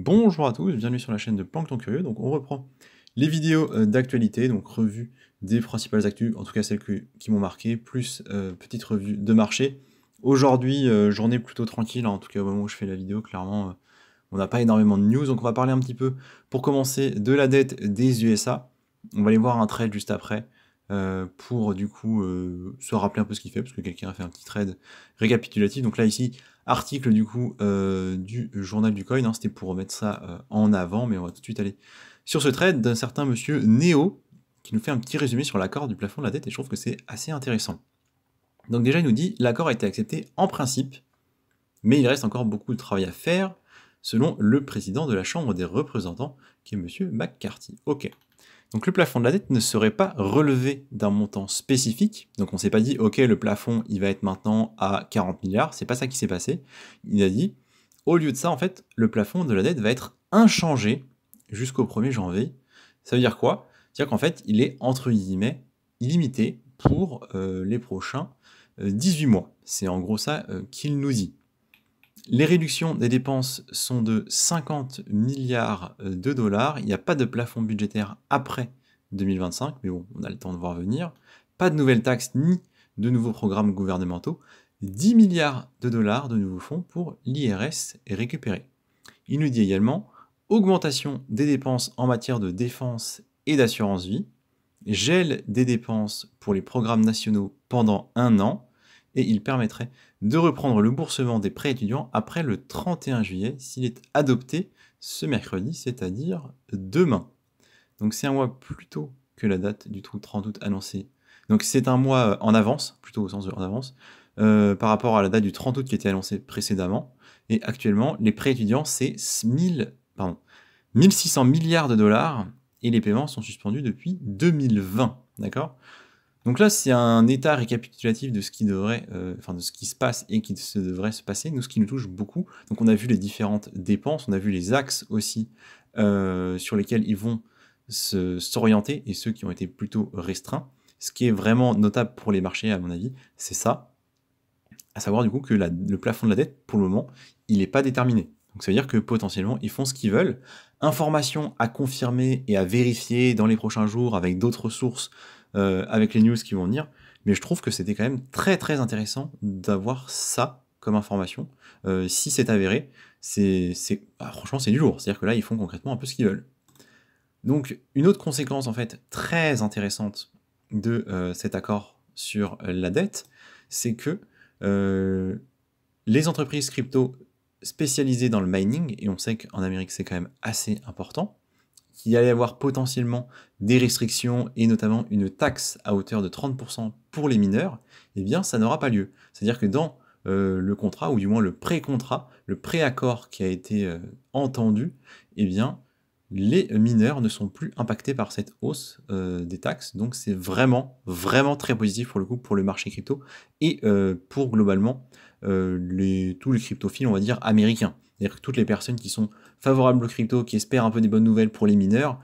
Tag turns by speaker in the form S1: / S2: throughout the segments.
S1: Bonjour à tous, bienvenue sur la chaîne de Plancton Curieux. Donc on reprend les vidéos d'actualité, donc revue des principales actus, en tout cas celles qui m'ont marqué, plus petite revue de marché. Aujourd'hui, journée plutôt tranquille, hein, en tout cas au moment où je fais la vidéo, clairement, on n'a pas énormément de news, donc on va parler un petit peu, pour commencer, de la dette des USA. On va aller voir un trade juste après, pour du coup se rappeler un peu ce qu'il fait, parce que quelqu'un a fait un petit trade récapitulatif. Donc là ici, article du coup du journal du coin, hein, c'était pour remettre ça en avant, mais on va tout de suite aller sur ce trade d'un certain monsieur Neo, qui nous fait un petit résumé sur l'accord du plafond de la dette, et je trouve que c'est assez intéressant. Donc déjà, il nous dit, l'accord a été accepté en principe, mais il reste encore beaucoup de travail à faire, selon le président de la Chambre des représentants, qui est monsieur McCarthy. Ok. Donc le plafond de la dette ne serait pas relevé d'un montant spécifique. Donc on s'est pas dit, ok, le plafond, il va être maintenant à 40 milliards. C'est pas ça qui s'est passé. Il a dit, au lieu de ça, en fait, le plafond de la dette va être inchangé jusqu'au 1er janvier. Ça veut dire quoi? C'est-à-dire qu'en fait, il est, entre guillemets, illimité pour les prochains 18 mois. C'est en gros ça qu'il nous dit. Les réductions des dépenses sont de 50 milliards de dollars. Il n'y a pas de plafond budgétaire après 2025, mais bon, on a le temps de voir venir. Pas de nouvelles taxes ni de nouveaux programmes gouvernementaux. 10 milliards de dollars de nouveaux fonds pour l'IRS récupérés. Il nous dit également augmentation des dépenses en matière de défense et d'assurance vie, gel des dépenses pour les programmes nationaux pendant 1 an, et il permettrait de reprendre le boursement des prêts étudiants après le 31 juillet s'il est adopté ce mercredi, c'est-à-dire demain. Donc c'est un mois plus tôt que la date du 30 août annoncée. Donc c'est un mois en avance, plutôt au sens de en avance, par rapport à la date du 30 août qui était annoncée précédemment. Et actuellement, les prêts étudiants, c'est 1600 milliards de dollars et les paiements sont suspendus depuis 2020. D'accord? Donc là, c'est un état récapitulatif de ce qui devrait, de ce qui se passe et qui devrait se passer. Nous, ce qui nous touche beaucoup. Donc, on a vu les différentes dépenses, on a vu les axes aussi sur lesquels ils vont s'orienter et ceux qui ont été plutôt restreints. Ce qui est vraiment notable pour les marchés, à mon avis, c'est ça. À savoir du coup que le plafond de la dette, pour le moment, il n'est pas déterminé. Donc ça veut dire que potentiellement, ils font ce qu'ils veulent. Information à confirmer et à vérifier dans les prochains jours avec d'autres sources, avec les news qui vont venir. Mais je trouve que c'était quand même très très intéressant d'avoir ça comme information. Si c'est avéré, franchement c'est du lourd. C'est-à-dire que là, ils font concrètement un peu ce qu'ils veulent. Donc une autre conséquence en fait très intéressante de cet accord sur la dette, c'est que les entreprises crypto spécialisées dans le mining, et on sait qu'en Amérique c'est quand même assez important, qu'il allait y avoir potentiellement des restrictions et notamment une taxe à hauteur de 30% pour les mineurs, eh bien ça n'aura pas lieu. C'est-à-dire que dans le contrat, ou du moins le pré-contrat, le pré-accord qui a été entendu, eh bien les mineurs ne sont plus impactés par cette hausse des taxes. Donc c'est vraiment, vraiment très positif pour le coup pour le marché crypto et pour globalement tous les cryptophiles, on va dire, américains. C'est-à-dire que toutes les personnes qui sont favorables au crypto, qui espèrent un peu des bonnes nouvelles pour les mineurs,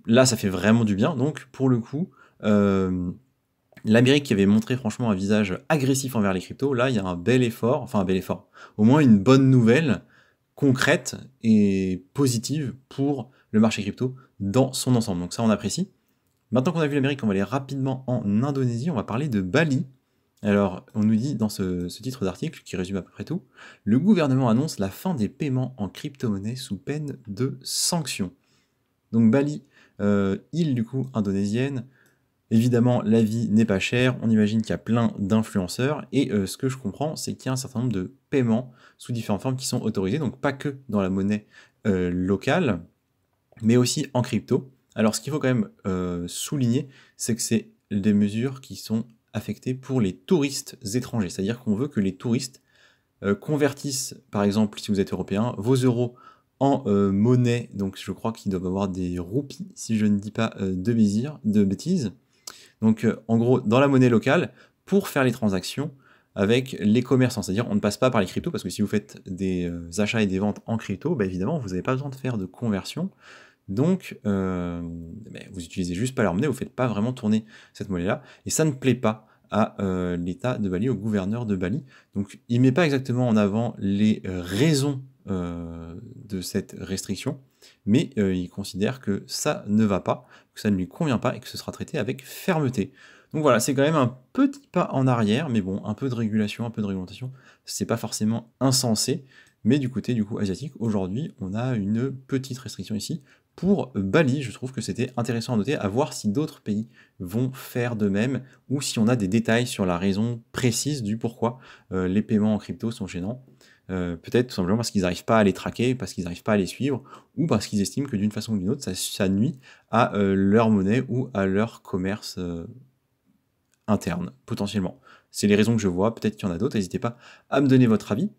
S1: là ça fait vraiment du bien. Donc pour le coup, l'Amérique qui avait montré franchement un visage agressif envers les cryptos, là il y a un bel effort, au moins une bonne nouvelle concrète et positive pour le marché crypto dans son ensemble. Donc ça, on apprécie. Maintenant qu'on a vu l'Amérique, on va aller rapidement en Indonésie. On va parler de Bali. Alors, on nous dit dans ce titre d'article, qui résume à peu près tout, le gouvernement annonce la fin des paiements en crypto-monnaie sous peine de sanctions. Donc Bali, île du coup indonésienne. Évidemment, la vie n'est pas chère, on imagine qu'il y a plein d'influenceurs, et ce que je comprends, c'est qu'il y a un certain nombre de paiements sous différentes formes qui sont autorisés, donc pas que dans la monnaie locale, mais aussi en crypto. Alors ce qu'il faut quand même souligner, c'est que c'est des mesures qui sont affectées pour les touristes étrangers, c'est-à-dire qu'on veut que les touristes convertissent, par exemple, si vous êtes européen, vos euros en monnaie, donc je crois qu'ils doivent avoir des roupies, si je ne dis pas de bêtises. Donc en gros, dans la monnaie locale, pour faire les transactions avec les commerçants. C'est-à-dire on ne passe pas par les cryptos, parce que si vous faites des achats et des ventes en crypto, bah, évidemment, vous n'avez pas besoin de faire de conversion. Donc, vous utilisez juste pas leur monnaie, vous ne faites pas vraiment tourner cette monnaie-là. Et ça ne plaît pas à l'État de Bali, au gouverneur de Bali. Donc il ne met pas exactement en avant les raisons de cette restriction, mais il considère que ça ne va pas, que ça ne lui convient pas et que ce sera traité avec fermeté. Donc voilà, c'est quand même un petit pas en arrière, mais bon, un peu de régulation, un peu de réglementation, c'est pas forcément insensé, mais du côté du coup asiatique, aujourd'hui, on a une petite restriction ici. Pour Bali, je trouve que c'était intéressant à noter, à voir si d'autres pays vont faire de même, ou si on a des détails sur la raison précise du pourquoi les paiements en crypto sont gênants. Peut-être tout simplement parce qu'ils n'arrivent pas à les traquer, parce qu'ils n'arrivent pas à les suivre, ou parce qu'ils estiment que d'une façon ou d'une autre, ça nuit à leur monnaie ou à leur commerce interne, potentiellement. C'est les raisons que je vois, peut-être qu'il y en a d'autres, n'hésitez pas à me donner votre avis.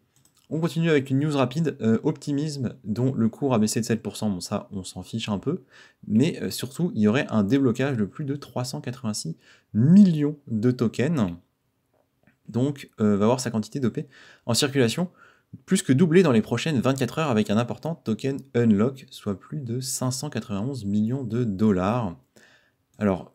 S1: On continue avec une news rapide, Optimism, dont le cours a baissé de 7%, bon ça on s'en fiche un peu, mais surtout il y aurait un déblocage de plus de 386 millions de tokens, donc va voir sa quantité d'OP en circulation plus que doubler dans les prochaines 24 heures avec un important token unlock, soit plus de 591 millions de dollars. Alors,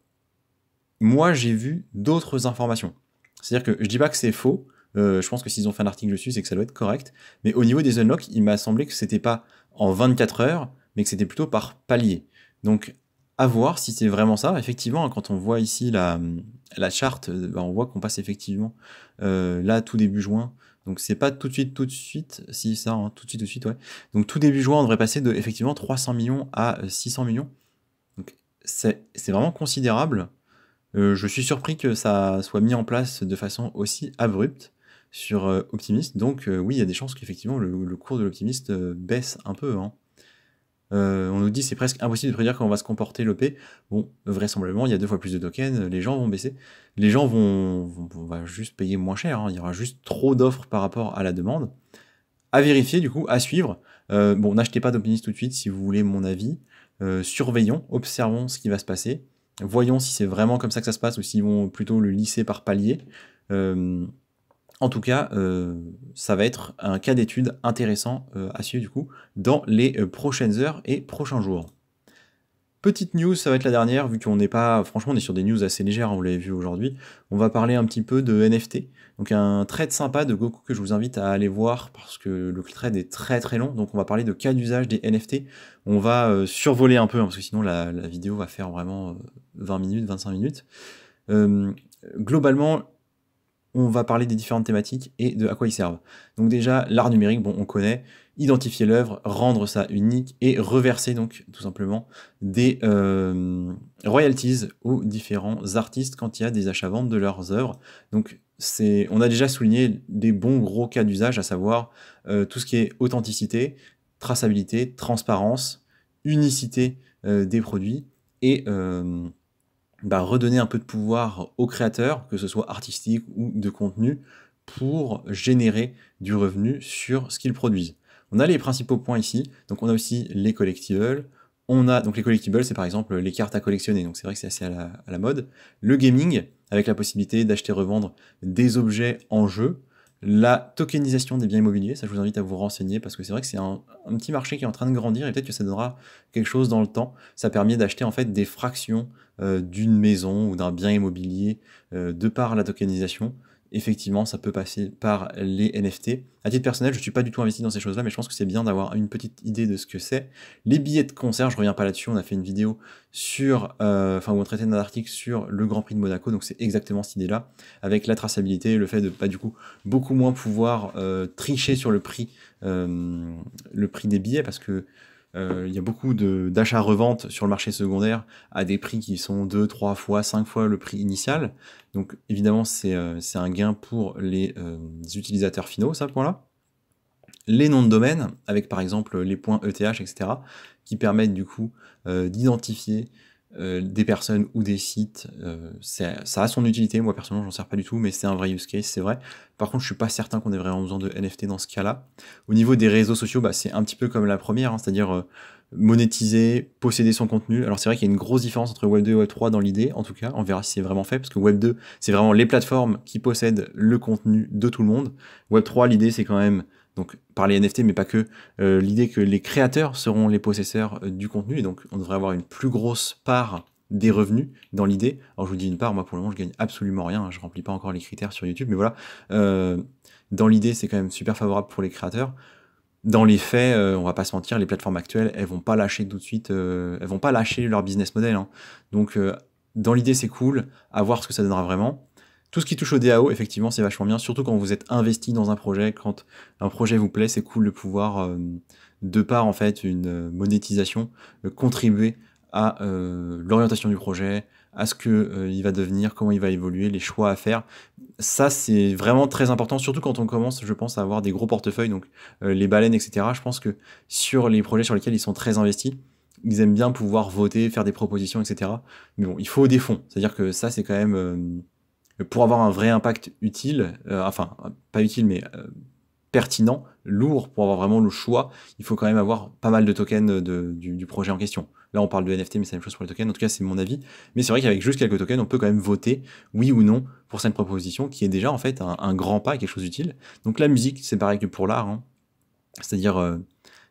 S1: moi j'ai vu d'autres informations, c'est-à-dire que je dis pas que c'est faux, je pense que s'ils ont fait un article dessus, c'est que ça doit être correct. Mais au niveau des unlocks, il m'a semblé que c'était pas en 24 heures, mais que c'était plutôt par palier. Donc, à voir si c'est vraiment ça. Effectivement, quand on voit ici la charte, bah, on voit qu'on passe effectivement là, tout début juin. Donc, c'est pas tout de suite, si ça, hein, tout de suite, ouais. Donc, tout début juin, on devrait passer de effectivement 300 millions à 600 millions. Donc, c'est vraiment considérable. Je suis surpris que ça soit mis en place de façon aussi abrupte sur Optimist, donc oui, il y a des chances qu'effectivement le cours de l'Optimist baisse un peu, hein. On nous dit c'est presque impossible de prédire comment va se comporter l'OP. Bon, vraisemblablement, il y a 2 fois plus de tokens, les gens vont baisser. Les gens va juste payer moins cher, hein. Il y aura juste trop d'offres par rapport à la demande. À vérifier, du coup, à suivre. Bon, n'achetez pas d'Optimist tout de suite si vous voulez mon avis. Surveillons, observons ce qui va se passer. Voyons si c'est vraiment comme ça que ça se passe ou s'ils vont plutôt le lisser par palier. En tout cas, ça va être un cas d'étude intéressant à suivre du coup dans les prochaines heures et prochains jours. Petite news, ça va être la dernière, vu qu'on n'est pas... Franchement, on est sur des news assez légères, hein, vous l'avez vu aujourd'hui. On va parler un petit peu de NFT. Donc un trade sympa de Goku que je vous invite à aller voir, parce que le trade est très très long. Donc on va parler de cas d'usage des NFT. On va survoler un peu, hein, parce que sinon la vidéo va faire vraiment 20 minutes, 25 minutes. Globalement, on va parler des différentes thématiques et de à quoi ils servent. Donc déjà, l'art numérique, bon, on connaît, identifier l'œuvre, rendre ça unique et reverser donc tout simplement des royalties aux différents artistes quand il y a des achats-ventes de leurs œuvres. Donc on a déjà souligné des bons gros cas d'usage, à savoir tout ce qui est authenticité, traçabilité, transparence, unicité des produits et redonner un peu de pouvoir aux créateurs, que ce soit artistique ou de contenu, pour générer du revenu sur ce qu'ils produisent. On a les principaux points ici, donc on a aussi les collectibles, donc les collectibles, c'est par exemple les cartes à collectionner, donc c'est vrai que c'est assez à la mode. Le gaming, avec la possibilité d'acheter et revendre des objets en jeu. La tokenisation des biens immobiliers, ça je vous invite à vous renseigner, parce que c'est vrai que c'est un petit marché qui est en train de grandir, et peut-être que ça donnera quelque chose dans le temps. Ça permet d'acheter en fait des fractions d'une maison ou d'un bien immobilier de par la tokenisation. Effectivement, ça peut passer par les NFT. À titre personnel, je ne suis pas du tout investi dans ces choses-là, mais je pense que c'est bien d'avoir une petite idée de ce que c'est. Les billets de concert, je reviens pas là-dessus, on a fait une vidéo sur, où on traitait d'un article sur le Grand Prix de Monaco, donc c'est exactement cette idée-là, avec la traçabilité, le fait de pas du coup beaucoup moins pouvoir tricher sur le prix des billets, parce que il y a beaucoup d'achats-reventes sur le marché secondaire à des prix qui sont 2, 3 fois, 5 fois le prix initial. Donc évidemment, c'est un gain pour les utilisateurs finaux, ça, point-là. Les noms de domaine, avec par exemple les points ETH, etc., qui permettent du coup d'identifier des personnes ou des sites. Ça a son utilité, moi personnellement j'en sers pas du tout, mais c'est un vrai use case, c'est vrai. Par contre je suis pas certain qu'on ait vraiment besoin de NFT dans ce cas-là. Au niveau des réseaux sociaux, c'est un petit peu comme la première, hein, c'est-à-dire monétiser, posséder son contenu. Alors c'est vrai qu'il y a une grosse différence entre Web 2 et Web 3 dans l'idée, en tout cas, on verra si c'est vraiment fait, parce que Web 2 c'est vraiment les plateformes qui possèdent le contenu de tout le monde. Web 3, l'idée c'est quand même, donc par les NFT, mais pas que, l'idée que les créateurs seront les possesseurs du contenu, et donc on devrait avoir une plus grosse part des revenus dans l'idée. Alors je vous dis une part, moi pour le moment je gagne absolument rien, hein, je remplis pas encore les critères sur YouTube, mais voilà, dans l'idée c'est quand même super favorable pour les créateurs. dans les faits, on va pas se mentir, les plateformes actuelles, elles vont pas lâcher tout de suite, elles vont pas lâcher leur business model, hein. Donc, dans l'idée, c'est cool, à voir ce que ça donnera vraiment. Tout ce qui touche au DAO, effectivement, c'est vachement bien, surtout quand vous êtes investi dans un projet, quand un projet vous plaît, c'est cool de pouvoir, de par en fait une monétisation, contribuer à l'orientation du projet, à ce que il va devenir, comment il va évoluer, les choix à faire. Ça, c'est vraiment très important, surtout quand on commence, je pense, à avoir des gros portefeuilles, donc les baleines, etc. Je pense que sur les projets sur lesquels ils sont très investis, ils aiment bien pouvoir voter, faire des propositions, etc. Mais bon, il faut des fonds. C'est-à-dire que ça, c'est quand même pour avoir un vrai impact utile, enfin, pas utile, mais pertinent, lourd, pour avoir vraiment le choix, il faut quand même avoir pas mal de tokens du projet en question. Là, on parle de NFT, mais c'est la même chose pour les tokens. En tout cas, c'est mon avis. Mais c'est vrai qu'avec juste quelques tokens, on peut quand même voter oui ou non pour cette proposition, qui est déjà en fait un grand pas, quelque chose d'utile. Donc la musique, c'est pareil que pour l'art, hein. C'est-à-dire,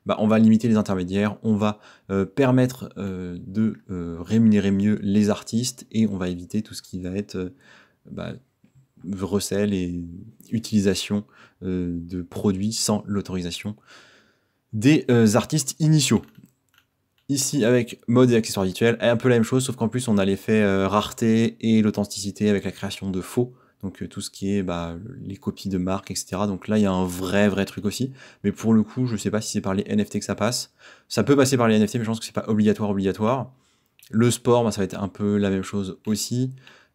S1: on va limiter les intermédiaires, on va permettre de rémunérer mieux les artistes, et on va éviter tout ce qui va être recel et utilisation de produits sans l'autorisation des artistes initiaux. Ici, avec mode et accessoires virtuels, un peu la même chose, sauf qu'en plus, on a l'effet rareté et l'authenticité avec la création de faux. Donc tout ce qui est les copies de marques, etc. Donc là, il y a un vrai truc aussi. Mais pour le coup, je sais pas si c'est par les NFT que ça passe. Ça peut passer par les NFT, mais je pense que c'est pas obligatoire. Le sport, ça va être un peu la même chose aussi.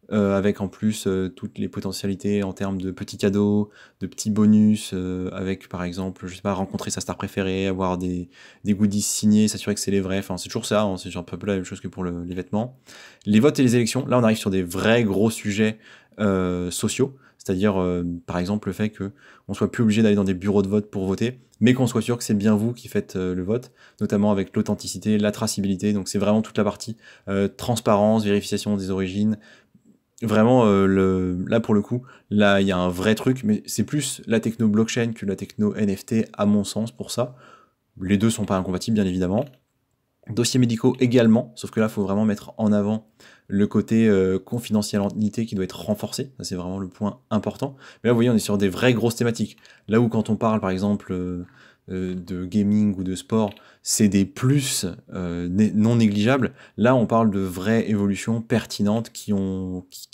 S1: Avec en plus toutes les potentialités en termes de petits cadeaux, de petits bonus, avec par exemple, je sais pas, rencontrer sa star préférée, avoir des goodies signés, s'assurer que c'est les vrais, enfin c'est toujours ça, hein, c'est un peu la même chose que pour les vêtements. Les votes et les élections, là on arrive sur des vrais gros sujets sociaux, c'est-à-dire par exemple le fait que on soit plus obligé d'aller dans des bureaux de vote pour voter, mais qu'on soit sûr que c'est bien vous qui faites le vote, notamment avec l'authenticité, la traçabilité, donc c'est vraiment toute la partie transparence, vérification des origines. Vraiment, là pour le coup, là il y a un vrai truc, mais c'est plus la techno blockchain que la techno NFT à mon sens pour ça. Les deux sont pas incompatibles bien évidemment. Dossiers médicaux également, sauf que là il faut vraiment mettre en avant le côté confidentialité qui doit être renforcé, ça c'est vraiment le point important. Mais là vous voyez on est sur des vraies grosses thématiques. Là où quand on parle par exemple de gaming ou de sport, c'est des plus non négligeables. Là, on parle de vraies évolutions pertinentes qui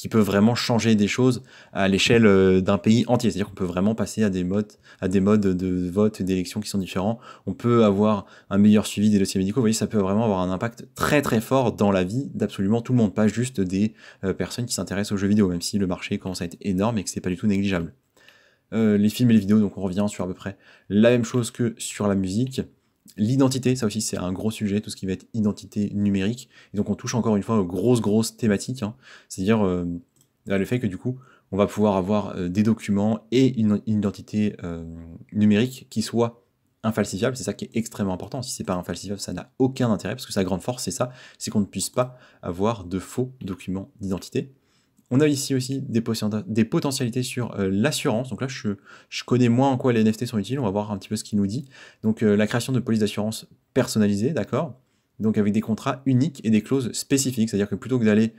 S1: peuvent vraiment changer des choses à l'échelle d'un pays entier. C'est-à-dire qu'on peut vraiment passer à des modes de vote et d'élection qui sont différents. On peut avoir un meilleur suivi des dossiers médicaux. Vous voyez, ça peut vraiment avoir un impact très fort dans la vie d'absolument tout le monde, pas juste des personnes qui s'intéressent aux jeux vidéo, même si le marché commence à être énorme et que c'est pas du tout négligeable. Les films et les vidéos, donc on revient sur à peu près la même chose que sur la musique. L'identité, ça aussi c'est un gros sujet, tout ce qui va être identité numérique. Et donc on touche encore une fois aux grosses thématiques, hein. C'est-à-dire le fait que du coup, on va pouvoir avoir des documents et une identité numérique qui soit infalsifiable. C'est ça qui est extrêmement important. Si c'est pas infalsifiable, ça n'a aucun intérêt, parce que sa grande force, c'est ça, c'est qu'on ne puisse pas avoir de faux documents d'identité. On a ici aussi des potentialités sur l'assurance. Donc là, je connais moins en quoi les NFT sont utiles. On va voir un petit peu ce qu'il nous dit. Donc la création de polices d'assurance personnalisées, d'accord. Donc avec des contrats uniques et des clauses spécifiques. C'est-à-dire que plutôt que d'aller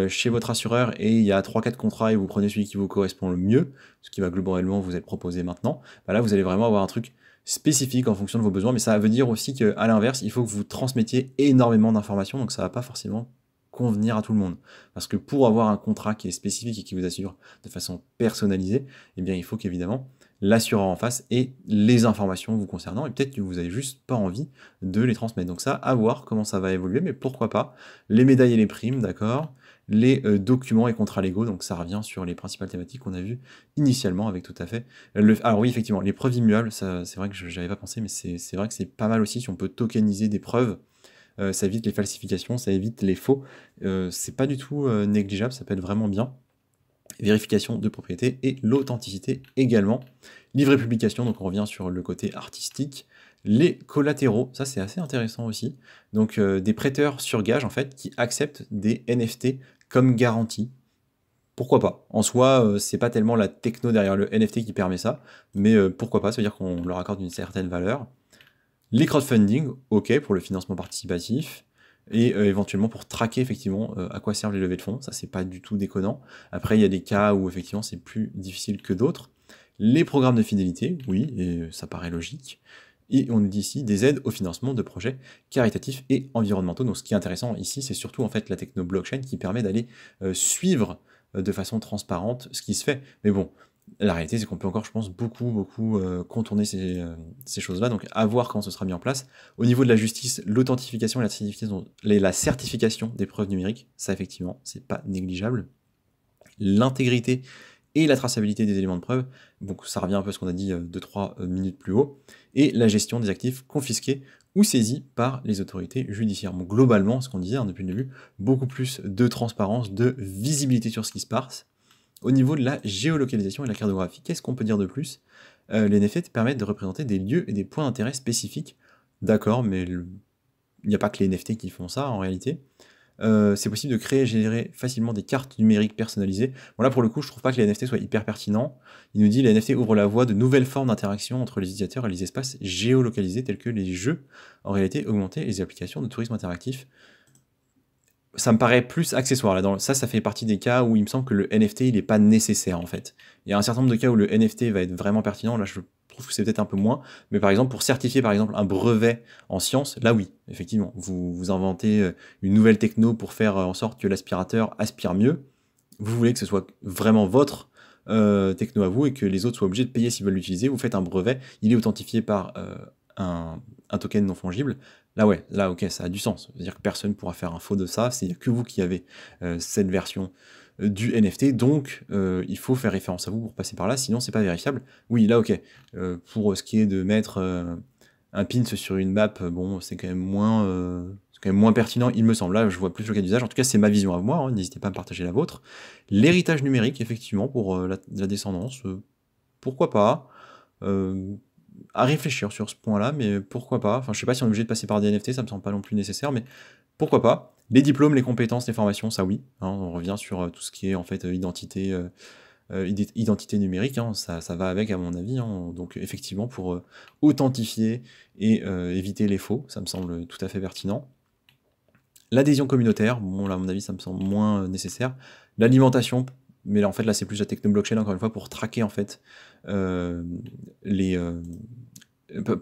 S1: chez votre assureur et il y a 3-4 contrats et vous prenez celui qui vous correspond le mieux, ce qui va globalement vous être proposé maintenant, là vous allez vraiment avoir un truc spécifique en fonction de vos besoins. Mais ça veut dire aussi qu'à l'inverse, il faut que vous transmettiez énormément d'informations. Donc ça va pas forcément convenir à tout le monde. Parce que pour avoir un contrat qui est spécifique et qui vous assure de façon personnalisée, eh bien il faut qu'évidemment l'assureur en face ait les informations vous concernant, et peut-être que vous n'avez juste pas envie de les transmettre. Donc ça, à voir comment ça va évoluer, mais pourquoi pas. Les médailles et les primes, d'accord. Les documents et contrats légaux, donc ça revient sur les principales thématiques qu'on a vues initialement avec tout à fait. Alors oui, effectivement, les preuves immuables, c'est vrai que je n'avais pas pensé, mais c'est vrai que c'est pas mal aussi si on peut tokeniser des preuves. Ça évite les falsifications, ça évite les faux. C'est pas du tout négligeable, ça peut être vraiment bien. Vérification de propriété et l'authenticité également. Livret publication, donc on revient sur le côté artistique. Les collatéraux, ça c'est assez intéressant aussi. Donc des prêteurs sur gage en fait qui acceptent des NFT comme garantie. Pourquoi pas? En soi, c'est pas tellement la techno derrière le NFT qui permet ça, mais pourquoi pas? Ça veut dire qu'on leur accorde une certaine valeur. Les crowdfunding, ok, pour le financement participatif, et éventuellement pour traquer effectivement à quoi servent les levées de fonds, ça c'est pas du tout déconnant. Après, il y a des cas où effectivement c'est plus difficile que d'autres. Les programmes de fidélité, oui, et ça paraît logique. Et on nous dit ici des aides au financement de projets caritatifs et environnementaux. Donc ce qui est intéressant ici, c'est surtout en fait la techno blockchain qui permet d'aller suivre de façon transparente ce qui se fait. Mais bon, la réalité, c'est qu'on peut encore, je pense, beaucoup contourner ces choses-là. Donc, à voir quand ce sera mis en place. Au niveau de la justice, l'authentification et la certification des preuves numériques, ça, effectivement, c'est pas négligeable. L'intégrité et la traçabilité des éléments de preuve, donc ça revient un peu à ce qu'on a dit 2-3 minutes plus haut, et la gestion des actifs confisqués ou saisis par les autorités judiciaires. Donc, globalement, ce qu'on disait depuis le début, beaucoup plus de transparence, de visibilité sur ce qui se passe. Au niveau de la géolocalisation et de la cartographie, qu'est-ce qu'on peut dire de plus? Les NFT permettent de représenter des lieux et des points d'intérêt spécifiques. D'accord, mais il n'y a pas que les NFT qui font ça en réalité. C'est possible de créer et générer facilement des cartes numériques personnalisées. Bon là pour le coup je trouve pas que les NFT soient hyper pertinents. Il nous dit les NFT ouvrent la voie de nouvelles formes d'interaction entre les utilisateurs et les espaces géolocalisés tels que les jeux en réalité augmentée et les applications de tourisme interactif. Ça me paraît plus accessoire là. Ça fait partie des cas où il me semble que le NFT il n'est pas nécessaire en fait. Il y a un certain nombre de cas où le NFT va être vraiment pertinent. Là je trouve que c'est peut-être un peu moins. Mais par exemple pour certifier par exemple un brevet en sciences, là oui, effectivement, vous inventez une nouvelle techno pour faire en sorte que l'aspirateur aspire mieux. Vous voulez que ce soit vraiment votre techno à vous et que les autres soient obligés de payer s'ils veulent l'utiliser. Vous faites un brevet, il est authentifié par un token non fongible. Là ouais, là ok, ça a du sens. C'est-à-dire que personne ne pourra faire un faux de ça, c'est que vous qui avez cette version du NFT, donc il faut faire référence à vous pour passer par là, sinon c'est pas vérifiable. Oui, là ok, pour ce qui est de mettre un pin sur une map, bon, c'est quand même moins pertinent, il me semble. Là, je vois plus le cas d'usage. En tout cas, c'est ma vision à moi, hein. N'hésitez pas à me partager la vôtre. L'héritage numérique, effectivement, pour la descendance, pourquoi pas à réfléchir sur ce point-là, mais pourquoi pas. Enfin, je sais pas si on est obligé de passer par des NFT, ça me semble pas non plus nécessaire, mais pourquoi pas. Les diplômes, les compétences, les formations, ça oui. Hein, on revient sur tout ce qui est en fait identité numérique, hein, ça va avec à mon avis. Hein, donc effectivement, pour authentifier et éviter les faux, ça me semble tout à fait pertinent. L'adhésion communautaire, bon là à mon avis ça me semble moins nécessaire. L'alimentation, mais là en fait là c'est plus la techno blockchain encore une fois pour traquer en fait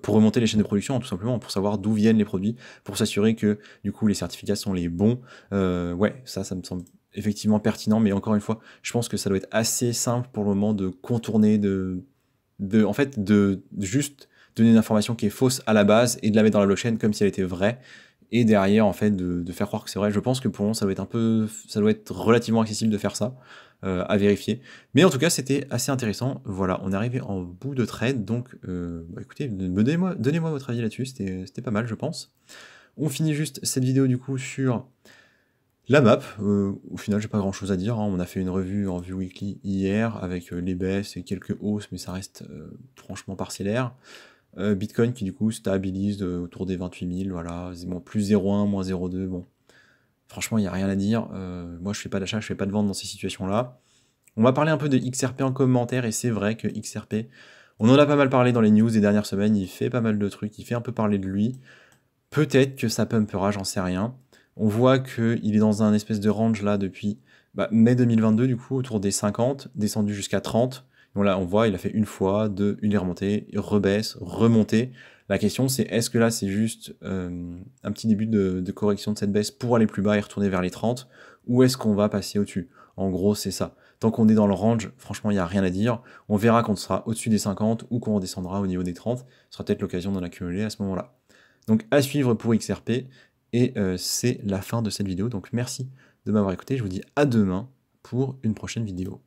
S1: pour remonter les chaînes de production, tout simplement, pour savoir d'où viennent les produits, pour s'assurer que du coup les certificats sont les bons. Ouais, ça me semble effectivement pertinent, mais encore une fois, je pense que ça doit être assez simple pour le moment de contourner, en fait, de juste donner une information qui est fausse à la base et de la mettre dans la blockchain comme si elle était vraie. Et derrière, en fait, de faire croire que c'est vrai. Je pense que pour le moment, ça doit être relativement accessible de faire ça, à vérifier. Mais en tout cas, c'était assez intéressant. Voilà, on est arrivé en bout de trade, donc écoutez, donnez-moi votre avis là-dessus, c'était pas mal, je pense. On finit juste cette vidéo du coup sur la map. Au final, j'ai pas grand-chose à dire, hein. On a fait une revue en vue weekly hier, avec les baisses et quelques hausses, mais ça reste franchement parcellaire. Bitcoin qui du coup stabilise autour des 28 000, voilà, bon, plus 0,1, moins 0,2, bon. Franchement, il n'y a rien à dire. Moi, je fais pas d'achat, je fais pas de vente dans ces situations-là. On va parler un peu de XRP en commentaire, et c'est vrai que XRP, on en a pas mal parlé dans les news des dernières semaines, il fait pas mal de trucs, il fait un peu parler de lui. Peut-être que ça pumpera, j'en sais rien. On voit qu'il est dans un espèce de range là depuis mai 2022, du coup, autour des 50, descendu jusqu'à 30. Donc là, on voit, il a fait une fois, deux, il est remonté, il rebaisse, remonté. La question, c'est est-ce que là, c'est juste un petit début de correction de cette baisse pour aller plus bas et retourner vers les 30, ou est-ce qu'on va passer au-dessus? En gros, c'est ça. Tant qu'on est dans le range, franchement, il n'y a rien à dire. On verra quand on sera au-dessus des 50 ou quand on descendra au niveau des 30. Ce sera peut-être l'occasion d'en accumuler à ce moment-là. Donc, à suivre pour XRP. Et c'est la fin de cette vidéo. Donc, merci de m'avoir écouté. Je vous dis à demain pour une prochaine vidéo.